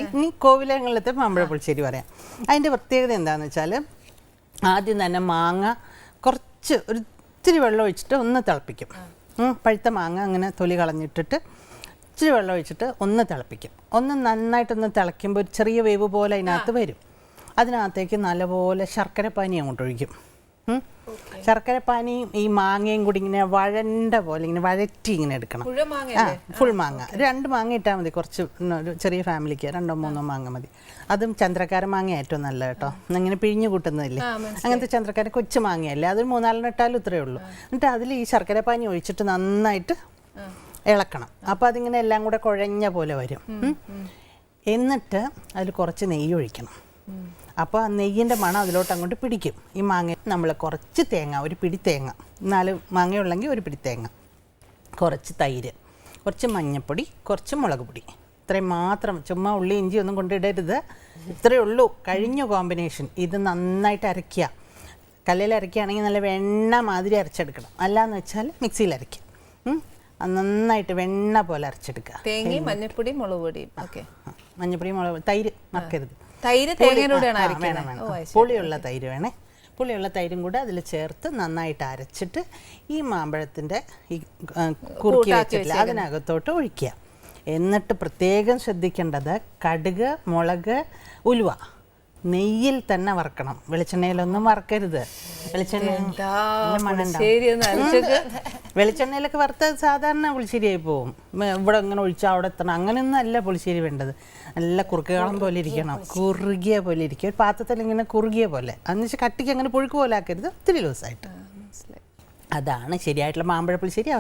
ഇനി കോവിലങ്ങളിലത്തെ മാമ്പഴ പുളിശ്ശേരി പറയാം. അതിൻ്റെ പ്രത്യേകത എന്താണെന്ന് വെച്ചാൽ ആദ്യം തന്നെ മാങ്ങ കുറച്ച് ഒരു ഇച്ചിരി വെള്ളം ഒഴിച്ചിട്ട് ഒന്ന് തിളപ്പിക്കും. പഴുത്ത മാങ്ങ അങ്ങനെ തൊലി കളഞ്ഞിട്ടിട്ട് ഇച്ചിരി വെള്ളം ഒഴിച്ചിട്ട് ഒന്ന് തിളപ്പിക്കും. ഒന്ന് നന്നായിട്ടൊന്ന് തിളയ്ക്കുമ്പോൾ ഒരു ചെറിയ വേവ് പോലെ അതിനകത്ത് വരും. അതിനകത്തേക്ക് നല്ലപോലെ ശർക്കരപ്പാനി അങ്ങോട്ട് ഒഴിക്കും. ശർക്കരപ്പാനിയും ഈ മാങ്ങയും കൂടി ഇങ്ങനെ വഴണ്ട പോലെ ഇങ്ങനെ വഴറ്റി ഇങ്ങനെ എടുക്കണം. ഫുൾ മാങ്ങ 2 മാങ്ങ ഇട്ടാൽ മതി. കുറച്ച് ഒരു ചെറിയ ഫാമിലിക്ക് 2 3 മാങ്ങ മതി. അതും ചന്ദ്രക്കാര മാങ്ങ ഏറ്റവും നല്ല കേട്ടോ. ഇങ്ങനെ പിഴിഞ്ഞു കൂട്ടുന്നതില്ലേ, അങ്ങനത്തെ ചന്ദ്രക്കാര കൊച്ചു മാങ്ങയല്ലേ, അതൊരു 3-4 ഇട്ടാലും ഇത്രയേ ഉള്ളൂ. എന്നിട്ട് അതിൽ ഈ ശർക്കരപ്പാനി ഒഴിച്ചിട്ട് നന്നായിട്ട് ഇളക്കണം. അപ്പോൾ അതിങ്ങനെ എല്ലാം കൂടെ കുഴഞ്ഞ പോലെ വരും. എന്നിട്ട് അതിൽ കുറച്ച് നെയ്യ് ഒഴിക്കണം. അപ്പോൾ ആ നെയ്യിൻ്റെ മണം അതിലോട്ട് അങ്ങോട്ട് പിടിക്കും. ഈ മാങ്ങ നമ്മൾ കുറച്ച് തേങ്ങ, ഒരു പിടി തേങ്ങ, 4 മാങ്ങയുള്ളെങ്കിൽ ഒരു പിടി തേങ്ങ, കുറച്ച് തൈര്, കുറച്ച് മഞ്ഞൾപ്പൊടി, കുറച്ച് മുളക് പൊടി, ഇത്രയും മാത്രം. ചുമ്മാ ഉള്ളി ഇഞ്ചി ഒന്നും കൊണ്ടിടരുത്. ഇത്രയേ ഉള്ളൂ. കഴിഞ്ഞ കോമ്പിനേഷൻ. ഇത് നന്നായിട്ട് അരയ്ക്കുക. കല്ലിൽ അരയ്ക്കുകയാണെങ്കിൽ നല്ല വെണ്ണ മാതിരി അരച്ചെടുക്കണം. അല്ലാന്ന് വെച്ചാൽ മിക്സിയിൽ അരയ്ക്കും. നന്നായിട്ട് വെണ്ണ പോലെ അരച്ചെടുക്കുക. തേങ്ങയും മഞ്ഞൾപ്പൊടി മുളക് പൊടിയും. മഞ്ഞൾപ്പൊടി മുളക്, തൈര് മറക്കരുത്. തൈര് വേണം, പുളിയുള്ള തൈര് വേണേ. പുളിയുള്ള തൈരും കൂടെ അതിൽ ചേർത്ത് നന്നായിട്ട് അരച്ചിട്ട് ഈ മാമ്പഴത്തിൻ്റെ ഈ കുറുക്കി വെച്ചിട്ടില്ല അതിനകത്തോട്ട് ഒഴിക്കുക. എന്നിട്ട് പ്രത്യേകം ശ്രദ്ധിക്കേണ്ടത് കടുക്, മുളക്, ഉലുവ നെയ്യിൽ തന്നെ വറക്കണം. വെളിച്ചെണ്ണയിലൊന്നും വറക്കരുത്. വെളിച്ചെണ്ണയിലൊക്കെ വറുത്ത സാധാരണ പുളിശ്ശേരിയായി പോവും. ഇവിടെ ഇങ്ങനെ ഒഴിച്ചാൽ അവിടെ എത്തണം. അങ്ങനെയൊന്നും അല്ല പുളിശ്ശേരി വേണ്ടത്. നല്ല കുറുക്കുകാളം പോലെ ഇരിക്കണം, കുറുകിയ പോലെ ഇരിക്കും. ഒരു പാത്രത്തിൽ ഇങ്ങനെ കുറുകിയ പോലെ, എന്ന് വെച്ചാൽ കട്ടിക്ക് അങ്ങനെ പുഴുക്ക് പോലെ ആക്കരുത്, ഒത്തിരി ലൂസായിട്ട്. അതാണ് ശരിയായിട്ടുള്ള മാമ്പഴ പുളിശ്ശേരി.